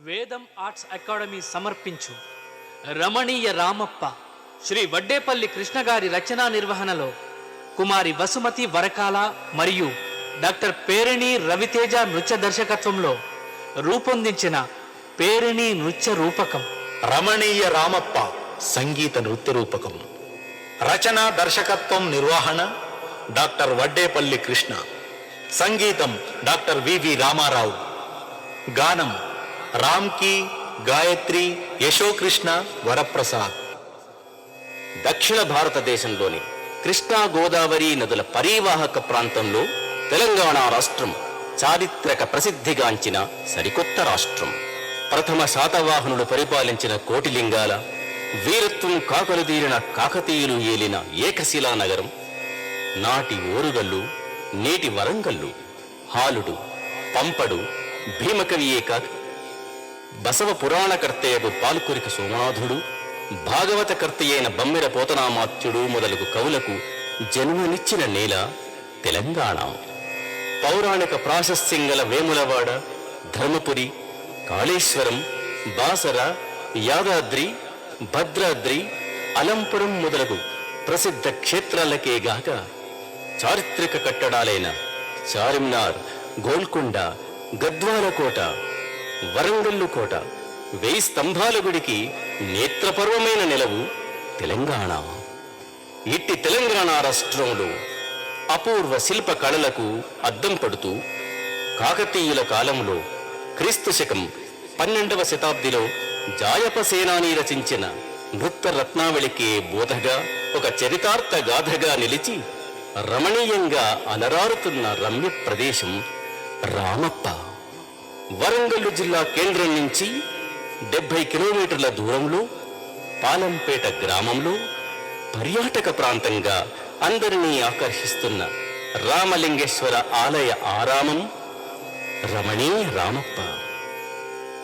వేదం arts academy సమర్పించు రమణీయ రామప్ప శ్రీ వడ్డేపల్లి కృష్ణ గారి రచనా నిర్వహణలో కుమారి వసుమతి వరకాల మరియు డాక్టర్ పేరిణి రవితేజ నృత్య దర్శకత్వంలో రూపొందించిన పేరిణి నృత్య రూపకం రమణీయ రామప్ప సంగీత నృత్య రూపకం. రచన దర్శకత్వం నిర్వహణ డాక్టర్ వడ్డేపల్లి కృష్ణ. సంగీతం డాక్టర్ వివి రామారావు. గానం రామ్కి, గాయత్రి, యశోకృష్ణ, వరప్రసాద్. దక్షిణ భారతదేశంలోని కృష్ణా గోదావరి నదుల పరీవాహక ప్రాంతంలో తెలంగాణ రాష్ట్రం చారిత్రక ప్రసిద్ధిగాంచిన సరికొత్త రాష్ట్రం. ప్రథమ శాతవాహనులు పరిపాలించిన కోటిలింగాల, వీరత్వం కాకలుదీరిన కాకతీయులు ఏలిన ఏకశిలా నగరం, నాటి ఓరుగల్లు, నేటి వరంగల్లు, హాలుడు, పంపడు, భీమకవియే కాక బసవ పురాణకర్తయ్యకు పాల్కురిక సోమనాథుడు, భాగవత కర్తయైన బమ్మెర పోతనామాత్యుడు మొదలగు కవులకు జన్మనిచ్చిన నేల తెలంగాణ. పౌరాణిక ప్రాశస్త్యం గల వేములవాడ, ధర్మపురి, కాళేశ్వరం, బాసర, యాదాద్రి, భద్రాద్రి, అలంపురం మొదలగు ప్రసిద్ధ క్షేత్రాలకేగాక చారిత్రక కట్టడాలైన చార్మినార్, గోల్కొండ, గద్వాల కోట, వరంగల్లు కోట, 1000 స్తంభాల గుడికి నేత్రపర్వమైన నెలవు తెలంగాణ. ఇట్టి తెలంగాణ రాష్ట్రంలో అపూర్వ శిల్ప కళలకు అద్దం పడుతూ కాకతీయుల కాలంలో క్రీస్తు శకం 12వ శతాబ్దిలో జాయప సేనాని రచించిన నృత్య రత్నావళికే బోధగా ఒక చరితార్థ గాథగా నిలిచి రమణీయంగా అలరారుతున్న రమ్య ప్రదేశం రామప్ప. వరంగల్లు జిల్లా కేంద్రం నుంచి 70 కిలోమీటర్ల దూరంలో పాలంపేట గ్రామంలో పర్యాటక ప్రాంతంగా అందరినీ ఆకర్షిస్తున్న రామలింగేశ్వర ఆలయ ఆరామం రమణీయ రామప్ప.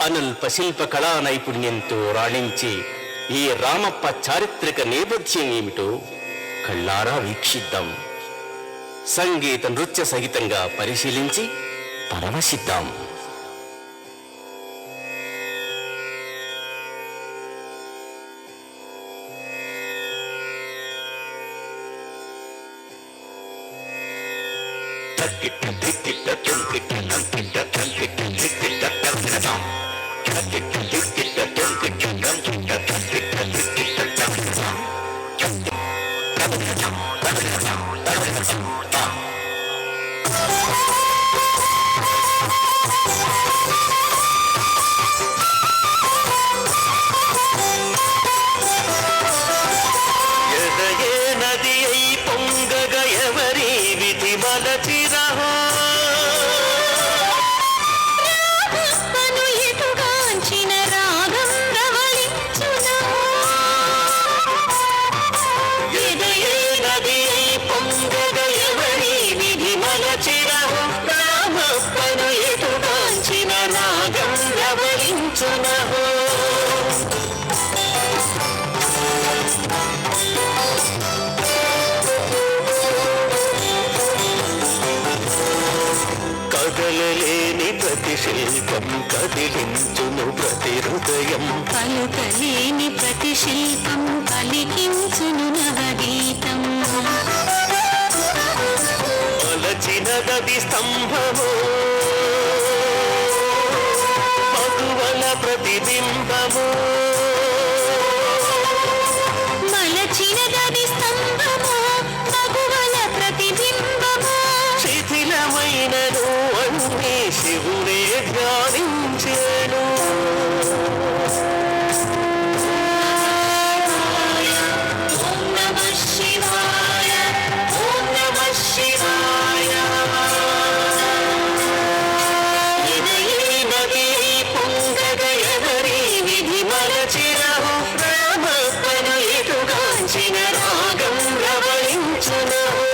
అనల్ప శిల్ప కళా నైపుణ్యంతో రాణించే ఈ రామప్ప చారిత్రక నేపథ్యం ఏమిటో కళ్ళారా వీక్షిద్దాం. సంగీత నృత్య సహితంగా పరిశీలించి పరవశిద్దాం. కదలలేని ప్రతి శిల్పం కదిలించును ప్రతి హృదయం, పలుకలేని ప్రతి శిల్పం పలికించును నవగీతం. అలచినదది స్తంభము మగువల ప్రతిబింబము, మలచినదది స్తంభము మగువల ప్రతిబింబము. శిథిలమైనను అన్ని శివుడే ధ్యానించేను. ఓం నమః శివాయ, ఓం నమః శివాయ. ఇదయే నది పొంగగ ఎవరి విధి మలచిరహు, రామప్పను ఎటుగాంచిన రాగం రవళించునహు.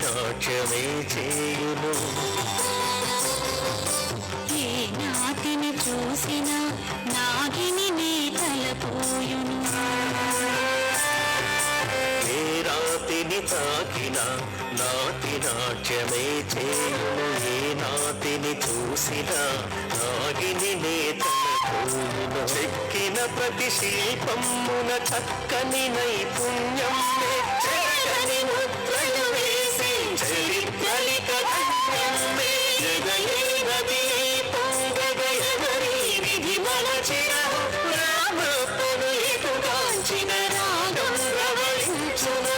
నాట్యమే చేయును. ఏ నాటిని చూసినా నాగిని నీ తలపోయును. ఏ రాతిని తాకిన నాటి నాట్యమే చేయును. ఏ నాటిని చూసిన నాగిని నేతలపోయును. చెక్కిన ప్రతి శిల్పమున చక్కని నైపుణ్యం చెక్కని ముద్రలు వేసి చరిత్రలిక ధన్యమే. జగయేనది పొంగగయనరి విధి మలచిన రామప్పను ఎటుగాంచిన రాగం రవళించును.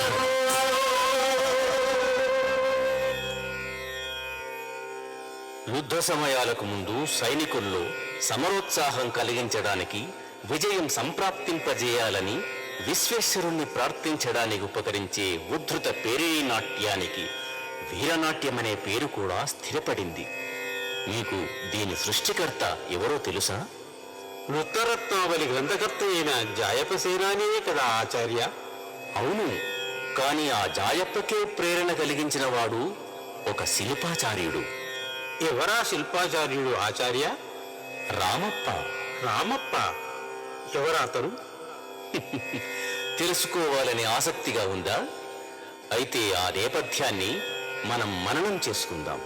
యుద్ధ సమయాలకు ముందు సైనికుల్లో సమరోత్సాహం కలిగించడానికి, విజయం సంప్రాప్తింపజేయాలని విశ్వేశ్వరుణ్ణి ప్రార్థించడానికి ఉపకరించే ఉద్ధృత పేరిణీ నాట్యానికి వీరనాట్యమనే పేరు కూడా స్థిరపడింది. మీకు దీని సృష్టికర్త ఎవరో తెలుసా? వృత్తరత్నావళి గ్రంథకర్త అయిన జాయప సేనానియే కదా ఆచార్య? అవును, కానీ ఆ జాయప్పకే ప్రేరణ కలిగించిన వాడు ఒక శిల్పాచార్యుడు. ఎవరా శిల్పాచార్యుడు ఆచార్య? రామప్ప. రామప్ప ఎవరా అతను? తెలుసుకోవాలని ఆసక్తిగా ఉందా? అయితే ఆ నేపథ్యాన్ని మనం మననం చేసుకుందాం.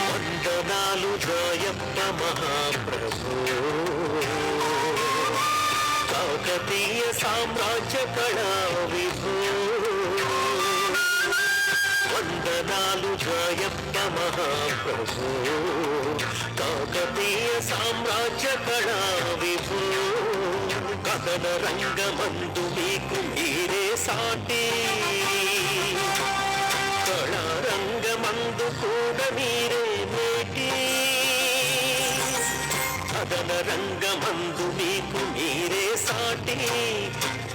వందనాలు జాయప్ప మహాప్రభు. కాకతీయ సామ్రాజ్య కళా విభూ. వందనాలు జాయప్ప మహాప్రభు. కాకతీయ సామ్రాజ్య కళా విభూ. కథన రంగమందు మీకు మీరే సాటి. కళారంగమందు కూడా మీరే మేటి. కథన రంగమందు మీకు మీరే సాటి.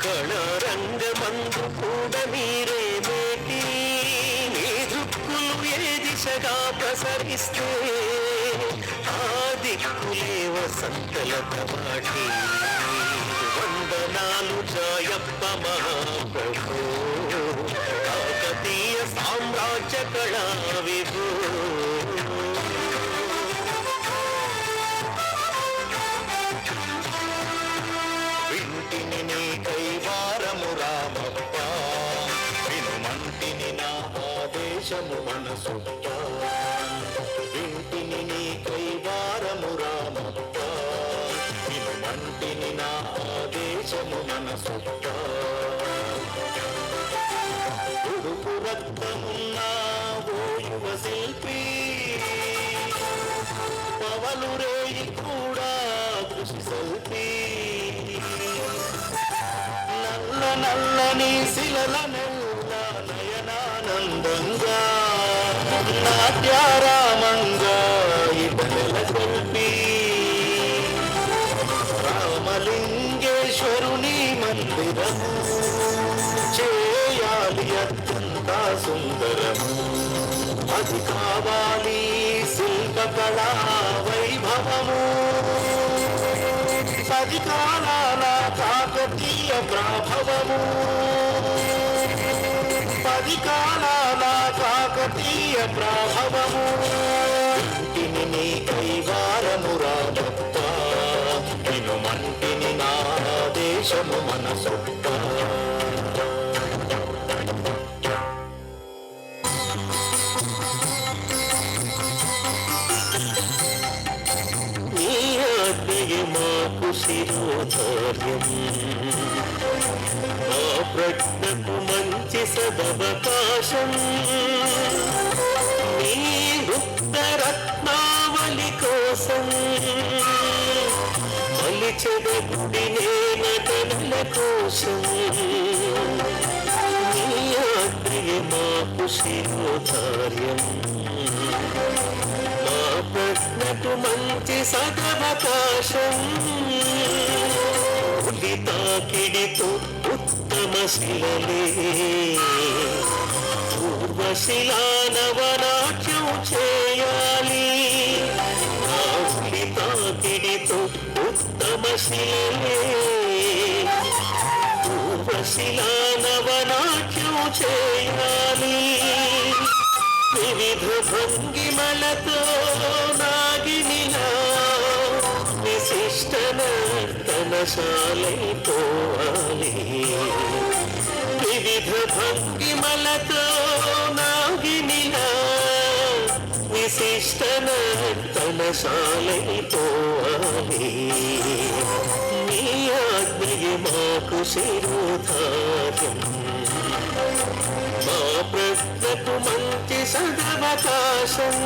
కళారంగమందు కూడా మీరే మేటి. మీ దృక్కులు ఏ దిశగా ప్రసరిస్తే ఆ దిక్కులే వసంతల కవాటి. వందనాలు జాయప్ప మహాప్రభు. కాకతీయ సామ్రాజ్య కళా విభూ. వింటిని నీ కైవారము రామప్ప. వినుమంటిని నా ఆదేశము మనసుప్ప. వింటిని నీ కైవారము రామప్ప. వినుమంటిని నా ఆదేశము మనసుప్ప. ఉడుపు రక్తమున్నా ఓ యువ శిల్పి. పవలు రేయి కూడా కృషి శిల్పి. నల్ల నల్లని శిలల నెల్ల నయనానందంగా నాట్యారామంగా ఇటనెల గొల్పి. రామలింగేశ్వరుని మందిరము చేయాలి అత్యంత సుందరము. అది కావాలి శిల్పకళా వైభవము. 10 కాలాల కాకతీయ ప్రాభవము. 10 కాలాల కాకతీయ ప్రాభవము. ఇంటిని నీ కైవారము రామప్ప. వినుమంటిని నా దేశము మనసొప్ప. నీ ఆజ్ఞయే మాకు శిరోధార్యం. మా ప్రజ్ఞకు మంచి సదవకాశం. నీ గుప్తరత్నావళి కోసం మలిచెద గుడినే నటనల కోసం. నీ ఆజ్ఞయే మాకు శిరోధార్యం. మా ప్రజ్ఞకు మంచి సదవకాశం. తాకిడితో ఉత్తమ శిలలే ఊర్వశిలా నవనాట్యం చేయాలి నా ఉలి తాకిడితో ఉత్తమ శిలే ఊర్వశిలా నవనాట్యం చేయాలి వివిధ భంగిమలతో నాగినిలా విశిష్ట నర్తనశాలైపోవాలి వివిధ భంగిమలతో నాగినిలా విశిష్ట నర్తనశాలైపోవాలి నీ ఆజ్ఞయే మాకు శిరోధార్యం మా ప్రశ్నకు మంచి సదవకాశం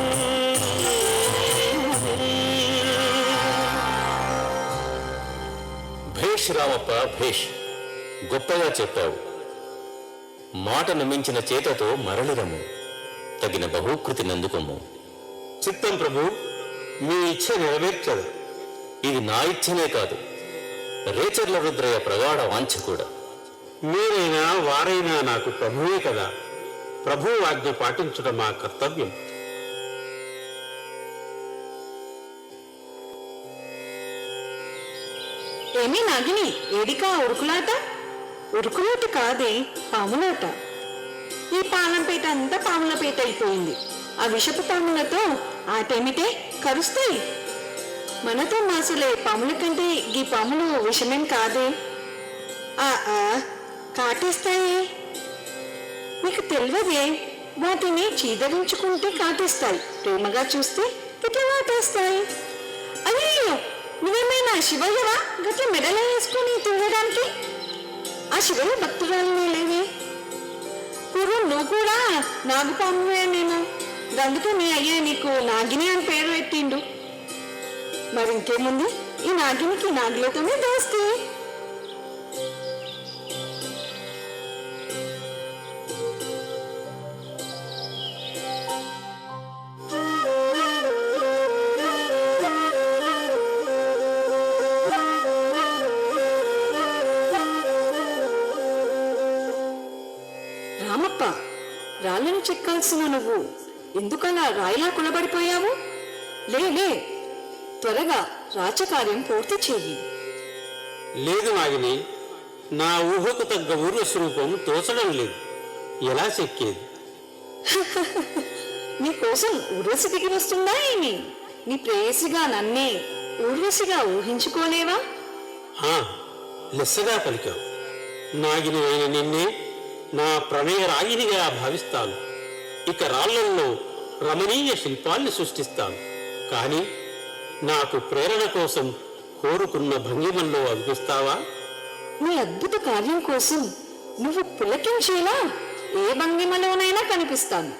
భేష్ రామప్ప భేష్, గొప్పగా చెప్పావు. మాటను మించిన చేతతో మరలిరము, తగిన బహుకృతి నందుకొమ్ము. చిత్తం ప్రభు, మీ ఇచ్చ నెరవేర్చదు. ఇది నా ఇచ్చనే కాదు, రేచర్ల రుద్రయ్య ప్రగాఢ వాంఛ కూడా. మీరైనా వారైనా నాకు ప్రభువే కదా. ప్రభు ఆజ్ఞ పాటించడం మా కర్తవ్యం. ఏమీ నాగిని, ఏడికా ఉరుకులాట? ఉరుకులాట కాదే, పాములాట. ఈ పాలంపేట అంతా పాములపేట అయిపోయింది. ఆ విషపు పాములతో ఆటేమిటే, కరుస్తాయి. మనతో మాసులే పాముల కంటే ఈ పాములు విషమేం కాదే. ఆ కాటేస్తాయి. నీకు తెలియదే, వాటిని చీదరించుకుంటే కాటేస్తాయి, ప్రేమగా చూస్తే ఇట్లా కాటేస్తాయి. అయ్యో, నువ్వేమైనా శివయ్యవా గట్ల మెడలో వేసుకుని తిరగడానికి? ఆ శివయ్య భక్తురాలనే లేవే. పూర్వం నువ్వు కూడా నాగుపామువే నేను, అందుకే మీ అయ్యే నీకు నాగిని అని పేరు పెట్టిండు. మరి ఇంకేముంది, ఈ నాగినికి నాగులతోనే దోస్తి. రామప్ప, రాళ్ళను చెక్కాల్సిన నువ్వు ఎందుకలా రాయిలా కులబడిపోయావు? లే, త్వరగా రాచకార్యం పూర్తి చెయ్యి. లేదు నాగిని, నా ఊహకు తగ్గ ఊర్వశరూపం తోచడం లేదు. ఎలా చెక్కేది? నీకోసం ఊర్వశి దిగి వస్తుందా ఏమి? నీ ప్రేయసిగా నన్నే ఊర్వశిగా ఊహించుకోలేవా? లెస్సగా పలికావు. నాగిని అయిన నిన్నే నా ప్రణయ రాగినిగా భావిస్తాను. ఇక రాళ్లల్లో రమణీయ శిల్పాల్ని సృష్టిస్తాను. కానీ నాకు ప్రేరణ కోసం కోరుకున్న భంగిమల్లో అనిపిస్తావా? నీ అద్భుత కార్యం కోసం నువ్వు పులకించేలా ఏ భంగిమలోనైనా కనిపిస్తాను.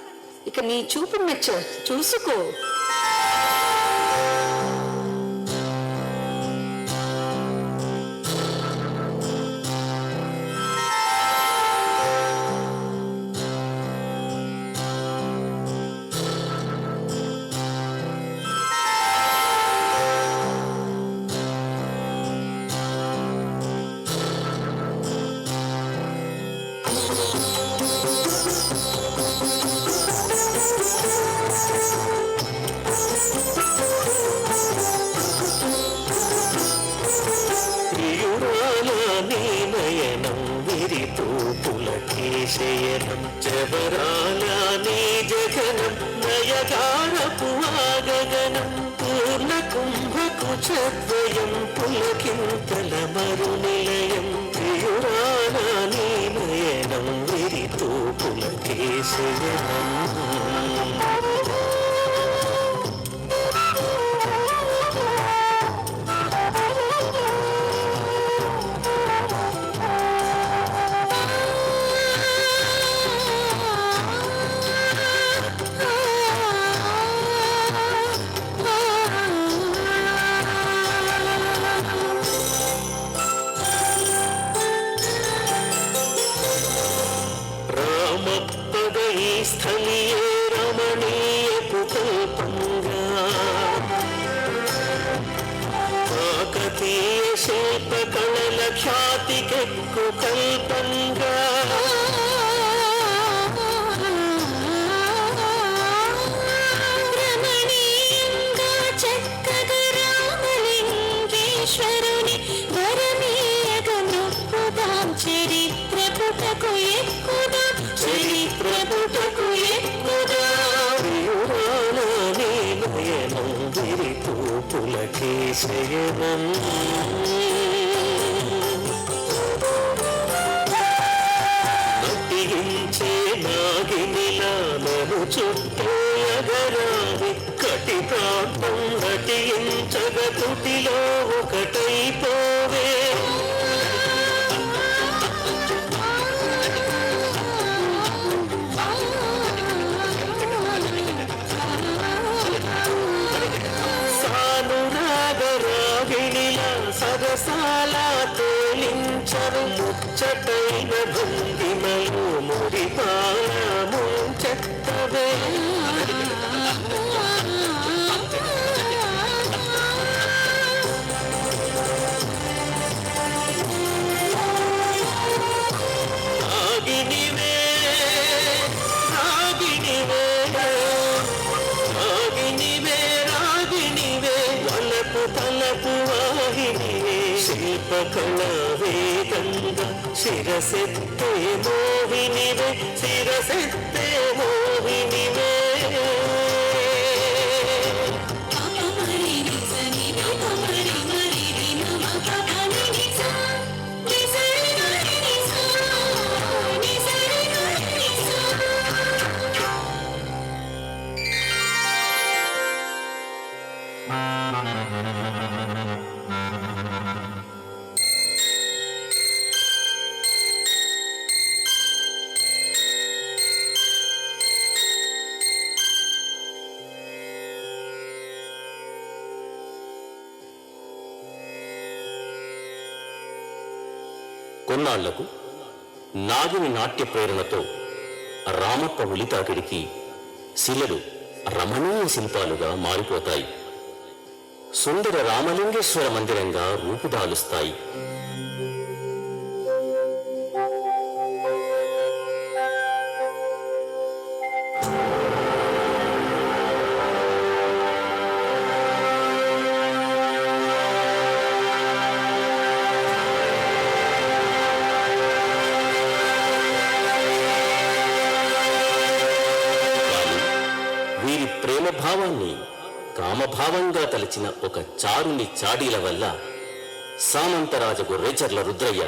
ఇక నీ చూపు మెచ్చ, చూసుకో. శయనం జవరాల నీ జగనం నయగారపు ఆగగనం పూర్ణ కుంభకుచద్వయం పులకింతల మరునిలయం ప్రియురాల నీ నయనం విరితో పులకేశయనం. స్థలియే రమణీయపు కల్పంగా కాకతీయ శిల్పకళల ఖ్యాతికెక్కు కల్పంగా శయనం నటించే నాగినిలా నన్ను చుట్టూ ఎగరాలి కటి ప్రాంతం నటించగ తుటిలో ఒకటైపోవే సరసాల తేలించరు ముచ్చటైన భంగిమలు మురిపాల ముంచెత్తవే రాగిణివే రాగిణివే రాగిణివే రాగిణివే వలపు తలపు వాహినివే శిల్పకళ వేదంగా శిరసెత్తే మోహినివే శిరసెత్తే మోహినివే కొన్నాళ్లకు నాగిని నాట్య ప్రేరణతో రామప్ప ఉలితాకిడికి శిలలు రమణీయ శిల్పాలుగా మారిపోతాయి. సుందర రామలింగేశ్వర మందిరంగా రూపుదాలుస్తాయి. వీరి ప్రేమ భావాన్ని కామభావంగా తలచిన ఒక చారుని చాడీల వల్ల సామంతరాజు రేచర్ల రుద్రయ్య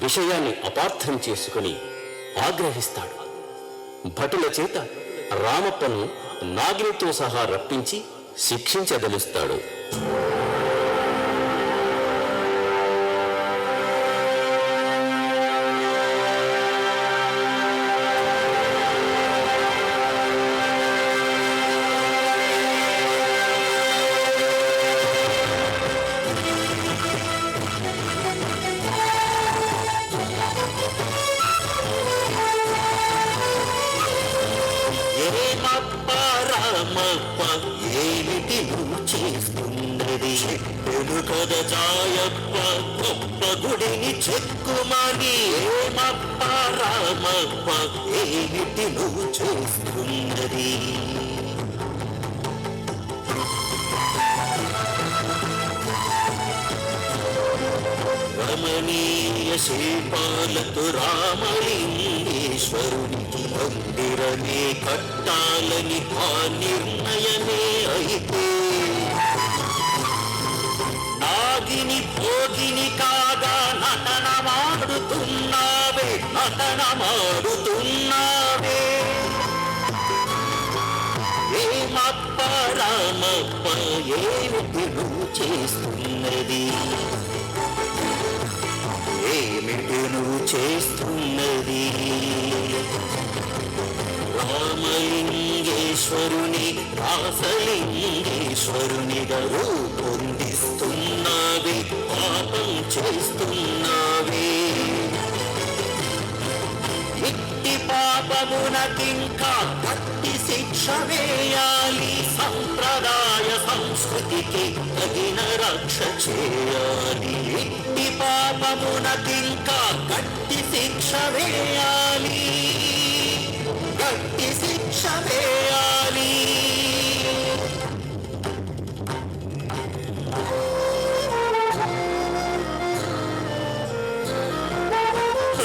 విషయాన్ని అపార్థం చేసుకుని ఆగ్రహిస్తాడు. భటుల చేత రామప్పను నాగినితో సహా రప్పించి శిక్షించదలుస్తాడు. ఏమిటి నువ్వు చేస్తున్నది చెప్పెను కదా చాయప్ప గొప్ప గుడిని చెక్కుమని ఏమప్ప రామప్ప ఏమిటి నువ్వు చేస్తున్నది రమణీయ శిల్పాలతో రామలింగేశ్వరునికి మందిరమే కట్టాలని ఆ నిర్ణయమే అయితే నాగిని భోగిని కాగా నటనమాడుతున్నావే నటనమాడుతున్నావే ఏమప్ప రామప్ప ఏమిటి నువ్వు చేస్తున్నది ఏమిటి నువ్వు చేస్తున్నది రామలింగేశ్వరుని రాసలింగేశ్వరునిగా రూపొందిస్తున్నావే పాపం చేస్తున్నావే ఇట్టి పాపమునకింకా గట్టి శిక్ష వేయాలి సంప్రదాయ సంస్కృతికి తగిన రక్ష చేయాలి ఇట్టి పాపమునకింకా గట్టి శిక్ష వేయాలి గట్టి శిక్ష వేయాలి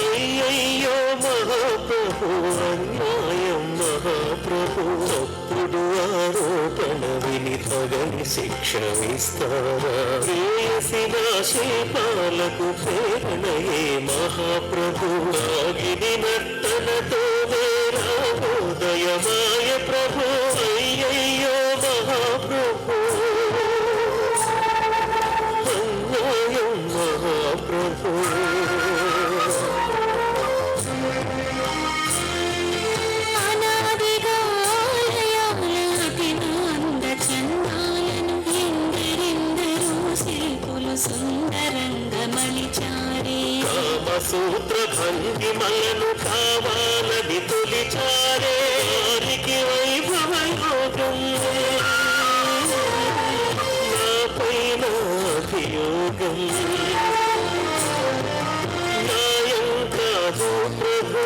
అయ్యయ్యో మహాప్రభు అన్యాయం మహాప్రభు తప్పుడు ఆరోపణ విజ్ఞాపన విని తగని శిక్ష విస్తారా వేసిన శిల్పాలకు ప్రేరణయే మహాప్రభు రాగిని నర్తనతో ఉదయమాయ ప్రభు అయ్యయ్యో మహాప్రభు అన్యాయం మహాప్రభు అనాదిగా ఆలయాలతిన అందచందాలను ఎందరెందరో శిల్పులు సుందరంగా మలిచారే కామసూత్ర భంగిమలను కావాలని తొలిచారే వారికి వైభవ యోగం నాపైన అభియోగం న్యాయం కాదు ప్రభు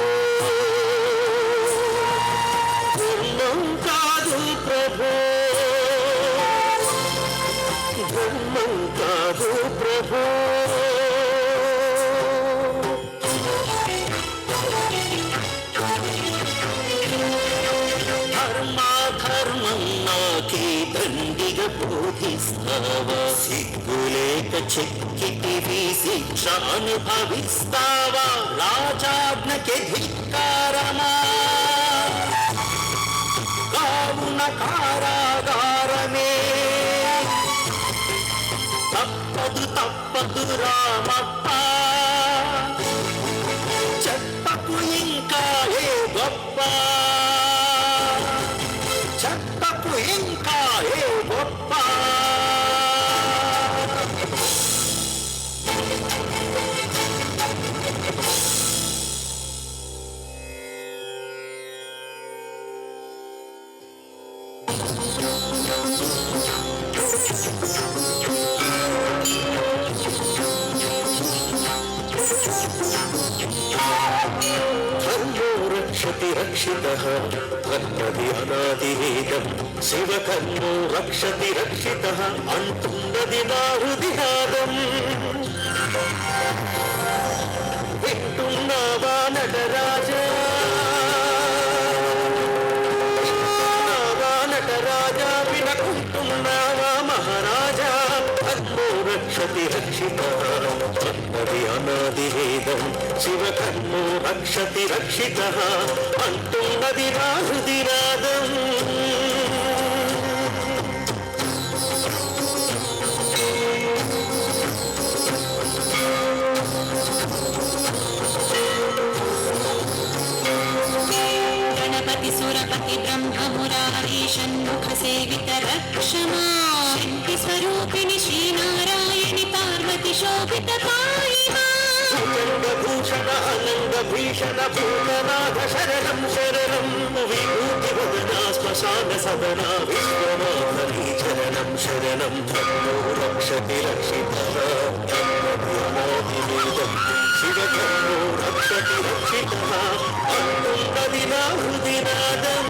ధర్మం కాదు ప్రభు ధర్మం కాదు ప్రభు ధర్మం నాకే దండిగా బోధిస్తావా సిగ్గులేక చెక్కిటివి శిక్ష అనుభవిస్తావా రాజాజ్ఞకి ధిక్కారమా కావున కారాగారమే తప్పదు తప్పదు రామప్ప చెప్పకు ఇంకా ఏ గొప్ప చెప్పకు ఇంకా ఏ గొప్ప ధర్మో రక్షతి రక్షితః అన్నది అనాదివేదం శివకర్మో రక్షతి రక్షితః అంటున్నది నా హృదినాదం వింటున్నావా నటరాజా వింటున్నావా నటరాజా వినకుంటున్నావా మహారాజా ధర్మో రక్షతి రక్షితః అన్నది అనాదివేదం శివకర్మో రక్షతి రక్షితః అంటున్నది నా హృదినాదం గణపతి సురపతి బ్రహ్మ మురారి షణ్ముఖ సేవిత రక్షమా శక్తి స్వరూపిణి శ్రీనారాయణి పార్వతి శోభిత పాయిమా భూషణ అనంగ భీషణ భూతనాథ శరణం శరణం విభూతి వదనా శ్మశాన సదనా విశ్వనాథీ చరణం శరణం ధర్మో రక్షతి రక్షితః అనాదివేదం శివకర్మో రక్షతి రక్షితః అంటున్నది నా హృదినాదం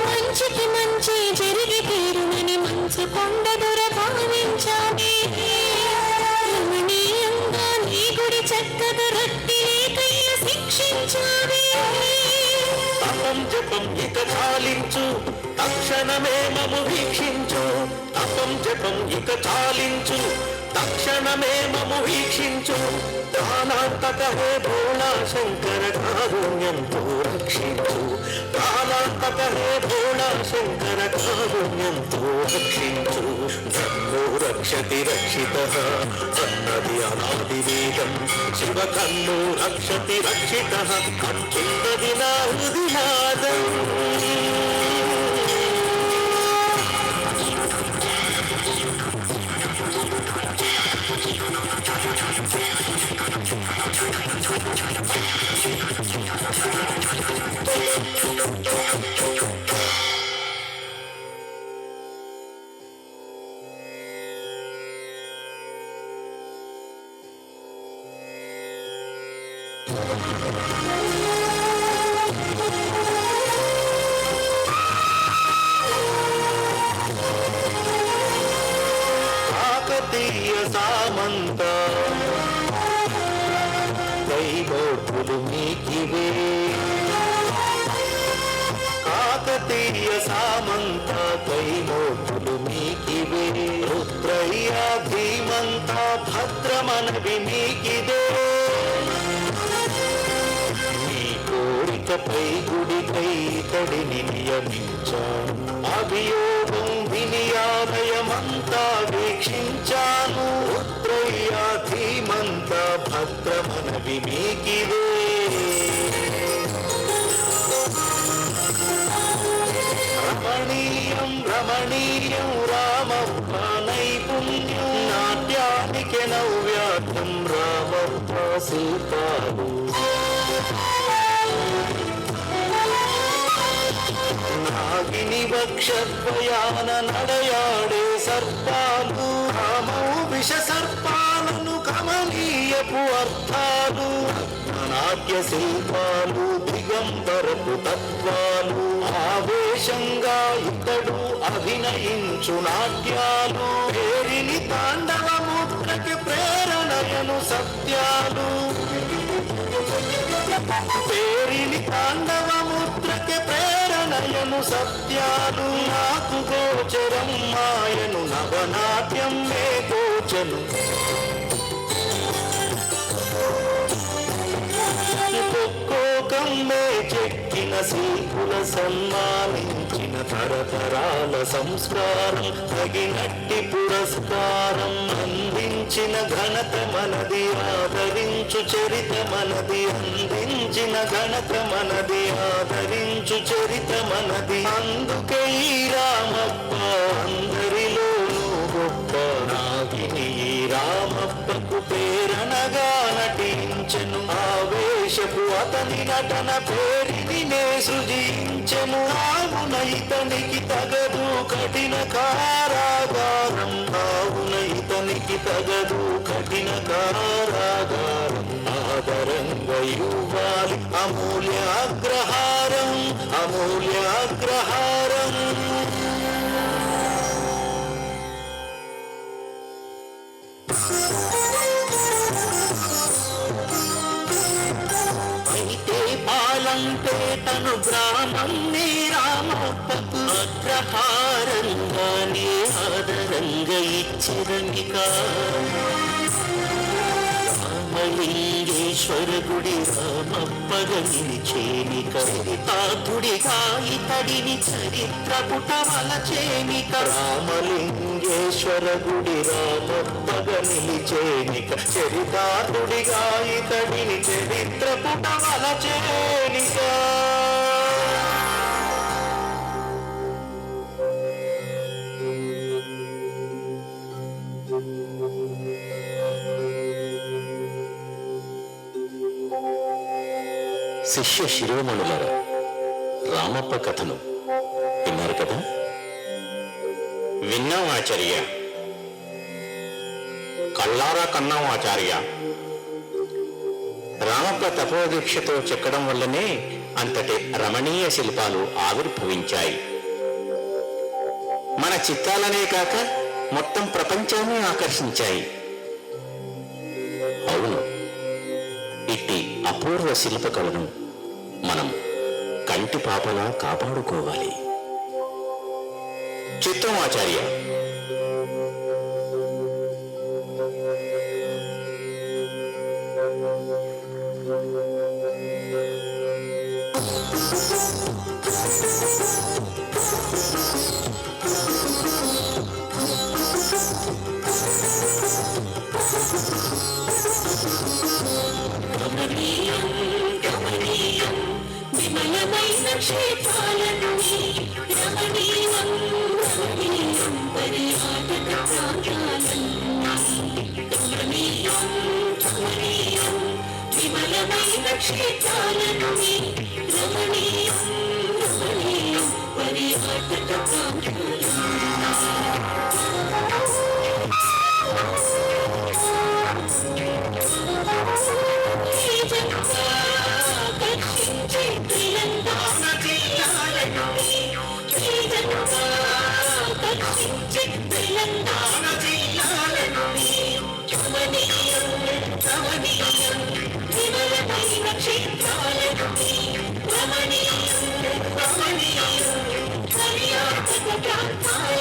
మంచికి మంచి జరిగి తీరునని మంచి కొండ దొర భావించానే రమణీయంగా నీ గుడి చక్కగా రట్టి లేకయ్య శిక్షించావే తపం జపం ఇక చాలించు తక్షణమే మము వీక్షించు తపం జపం ఇక చాలించు తక్షణమే మము వీక్షించు ప్రాణాంతక హే భోళా శంకర కారుణ్యంతో రక్షించు ప్రాణాంతక హే భోళా శంకర కారుణ్యంతో రక్షించు ధర్మో రక్షతి రక్షితః అన్నది అనాదివేదం శివకర్మో రక్షతి రక్షితః అంటున్నది నా హృదినాదం కాకతీయ సామంత వైభోగులు మీకివే కాకతీయ సామంత వైభోగులు మీకివే రుద్రయ్య ధీమంత భద్రమనవి మీకిదే మీ కోరికపై గుడికై తడిని నియమించాను అభియోగం వినియాలయమంతా వీక్షించాను రుద్రయ్య ధీమంత భద్రమనవి మీకిదే రమణీయం రమణీయం రామప్ప నైపుణ్యం నాట్యానికి నవ్యార్థం రామప్ప శిల్పాలు నాగిని వక్షద్వయాన నడయాడే సర్పాలు రామౌ విష సర్పాలను కమనీయపు అర్థాలు నాట్య శిల్పాలు దిగంబరపు తత్వాలు ఆవేశంగా ఇతడు అభినయించు నాట్యాలు పేరిని తాండవముద్రకి ప్రేరణయను సత్యాలు పేరిని తాండవముద్రకి ప్రేరణయను సత్యాలు నాకు గోచరం మాయను నవనాట్యం మే గోచను ఒక్కోకమ్మే చెక్కిన శిల్పుల సన్మానించిన తరతరాల సంస్కారం తగినట్టి పురస్కారం అందించిన ఘనత మనది ఆదరించు చరిత మనది అందించిన ఘనత మనది ఆదరించు చరిత మనది అందుకే ఈ రామప్ప అందరిలోనూ గొప్ప నాగిని ఈ రామప్పకు ప్రేరణగా నటించెను ఆవేశపు అతని నటన పేరిని నే సృజించెను ఆవున ఇతనికి తగదు కఠిన కారాగారం ఆవున ఇతనికి తగదు కఠిన కారాగారం ఆదరంగా ఇవ్వాలి అమూల్యాగ్రహారం అమూల్యాగ్రహారం అయితే పాలంటే తను గ్రామం నీ రామప్పకు అగ్రహారంగానే ఆదరంగా ఇచ్చిరనిక రామలింగేశ్వర గుడి రామప్పగ నిలిచేనిక చరితార్థుడిగా ఇతడిని చరిత్ర పుటవల చేనిక రామలింగేశ్వర గుడి రామప్పగ నిలిచేనిక చరితార్థుడిగా ఇతడిని చరిత్ర పుటవల చేనిక శిష్య శిరోమణుల రామప్ప కథను విన్నారు కదా? విన్నాం ఆచార్య, కళ్ళారా కన్నాం ఆచార్య. రామప్ప తపోదీక్షతో చెక్కడం వల్లనే అంతటి రమణీయ శిల్పాలు ఆవిర్భవించాయి. మన చిత్తాలనే కాక మొత్తం ప్రపంచాన్ని ఆకర్షించాయి. అవును, ఇట్టి అపూర్వ శిల్పకళను మనం కంటి పాపలా కాపాడుకోవాలి. చిత్తం ఆచార్య. విమలమైన క్షేత్రాలను రమణీయం రమణీయం పర్యాటక ప్రాంతాలను రమణీయం రమణీయం విమలమైన క్షేత్రాలను రమణీయం రమణీయం పర్యాటక ప్రాంతాలను తెలంగాణ జిల్లాలను తెలంగాణ జిల్లాలను రమణీయం విమలమైన క్షేత్రాలను రమణీయం రమణీయం పర్యాటక ప్రాంతాల